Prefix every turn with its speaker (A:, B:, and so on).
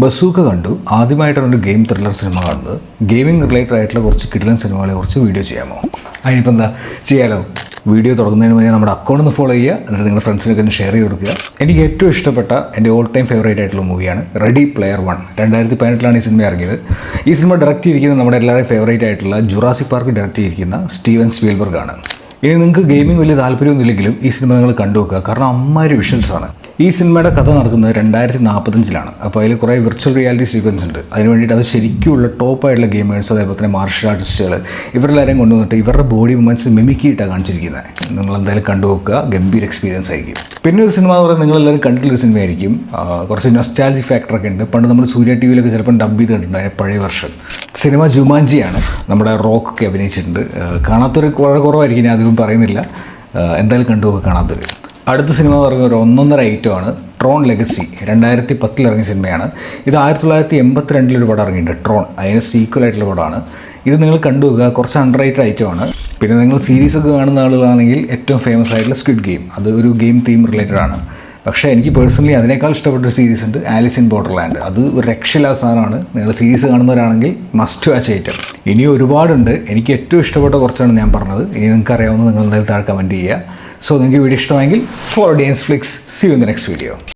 A: Bazooka കണ്ടു. ആദ്യമായിട്ടാണ് ഒരു ഗെയിം ത്രില്ലർ സിനിമ കാണുന്നത്. ഗെയിമിംഗ് റിലേറ്റഡ് ആയിട്ടുള്ള കുറച്ച് കിടിലൻ സിനിമകളെ കുറിച്ച് വീഡിയോ ചെയ്യാമോ? അതിനിപ്പോൾ എന്താ ചെയ്യാലോ. വീഡിയോ തുടങ്ങുന്നതിന് മുന്നേ നമ്മുടെ അക്കൗണ്ട് ഒന്ന് ഫോളോ ചെയ്യുക, എന്നിട്ട് നിങ്ങളുടെ ഫ്രണ്ട്സിനൊക്കെ ഒന്ന് ഷെയർ ചെയ്ത് കൊടുക്കുക. എനിക്ക് ഏറ്റവും ഇഷ്ടപ്പെട്ട എൻ്റെ ഓൾ ടൈം ഫേവറേറ്റ് ആയിട്ടുള്ള മൂവിയാണ് റെഡി പ്ലെയർ 1. 2018 ഈ സിനിമ ഇറങ്ങിയത്. ഈ സിനിമ ഡയറക്റ്റ് ചെയ്തിരിക്കുന്നത് നമ്മുടെ എല്ലാവരുടെയും ഫേവറേറ്റ് ആയിട്ടുള്ള ജുറാസിക് പാർക്ക് ഡയറക്റ്റ് ചെയ്തിരിക്കുന്ന സ്റ്റീവൻ സ്പീൽബർഗ് ആണ്. ഇനി നിങ്ങൾക്ക് ഗെയിമിംഗ് വലിയ താല്പര്യമൊന്നുമില്ലെങ്കിലും ഈ സിനിമ നിങ്ങൾ കണ്ടുവെക്കുക, കാരണം അമ്മാതിരി വിഷ്വൽസാണ്. ഈ സിനിമയുടെ കഥ നടക്കുന്നത് 2045-ലാണ്. അപ്പോൾ അതിൽ കുറേ വിർച്വൽ റിയാലിറ്റി സീക്വൻസ് ഉണ്ട്. അതിന് വേണ്ടിയിട്ട് അത് ശരിക്കുമുള്ള ടോപ്പായിട്ടുള്ള ഗെയിമേഴ്സ്, അതേപോലെ തന്നെ മാർഷൽ ആർട്ടിസ്റ്റുകൾ, ഇവരെല്ലാവരും കൊണ്ടുവന്നിട്ട് ഇവരുടെ ബോഡി മൂവ്മെൻറ്റ്സ് മിമിക്കിയിട്ടാണ് കാണിച്ചിരിക്കുന്നത്. നിങ്ങൾ എന്തായാലും കണ്ടുവെക്കുക, ഗംഭീര എക്സ്പീരിയൻസ് ആയിരിക്കും. പിന്നെ ഒരു സിനിമ എന്ന് പറയുന്നത് നിങ്ങളെല്ലാവരും കണ്ടിട്ടുള്ളൊരു സിനിമയായിരിക്കും. കുറച്ച് നൊസ്റ്റാൾജിക് ഫാക്ടറൊക്കെ ഉണ്ട്. പണ്ട് നമ്മൾ സൂര്യ ടി വിയിലൊക്കെ ചിലപ്പോൾ ഡബ് ചെയ്ത് കണ്ടിട്ടുണ്ട് അതിൻ്റെ പഴയ വെർഷൻ. സിനിമ ജുമാൻജിയാണ്. നമ്മുടെ റോക്കൊക്കെ അഭിനയിച്ചിട്ടുണ്ട്. കാണാത്തൊരു കുറവായിരിക്കും, ഞാൻ അധികം പറയുന്നില്ല. എന്തായാലും കണ്ടുപോകുക കാണാത്തൊരു. അടുത്ത സിനിമ എന്ന് പറയുന്നത് ഒരു ഒന്നൊന്നര ഐറ്റമാണ് ട്രോൺ ലെഗസി. 2010 ഇറങ്ങിയ സിനിമയാണ്. ഇത് 1982 പടം ഇറങ്ങിയിട്ടുണ്ട്, ട്രോൺ. അതിന് സീക്വലായിട്ടുള്ള പടമാണ്. ഇത് നിങ്ങൾ കണ്ടുപോകുക, കുറച്ച് അണ്ടർ റേറ്റഡ് ഐറ്റമാണ്. പിന്നെ നിങ്ങൾ സീരീസൊക്കെ കാണുന്ന ആളുകളാണെങ്കിൽ ഏറ്റവും ഫേമസ് ആയിട്ടുള്ള സ്ക്വിഡ് ഗെയിം, അത് ഒരു ഗെയിം തീം റിലേറ്റഡ് ആണ്. പക്ഷേ എനിക്ക് പേഴ്സണലി അതിനേക്കാൾ ഇഷ്ടപ്പെട്ടൊരു സീരീസ് ഉണ്ട്, ആലിസ് ഇൻ ബോർഡർലാൻഡ്. അത് ഒരു രക്ഷയില്ലാത്ത സാധനമാണ്. നിങ്ങൾ സീരീസ് കാണുന്നവരാണെങ്കിൽ മസ്റ്റ് വാച്ച് ഐറ്റം. ഇനിയും ഒരുപാടുണ്ട്. എനിക്ക് ഏറ്റവും ഇഷ്ടപ്പെട്ട കുറച്ചാണ് ഞാൻ പറഞ്ഞത്. ഇനി നിങ്ങൾക്ക് അറിയാവുന്ന നിങ്ങൾ എന്തായാലും താഴെ കമൻറ്റ് ചെയ്യുക. സോ നിങ്ങൾക്ക് വീഡിയോ ഇഷ്ടമെങ്കിൽ follow D N's Flix. See you in the next video.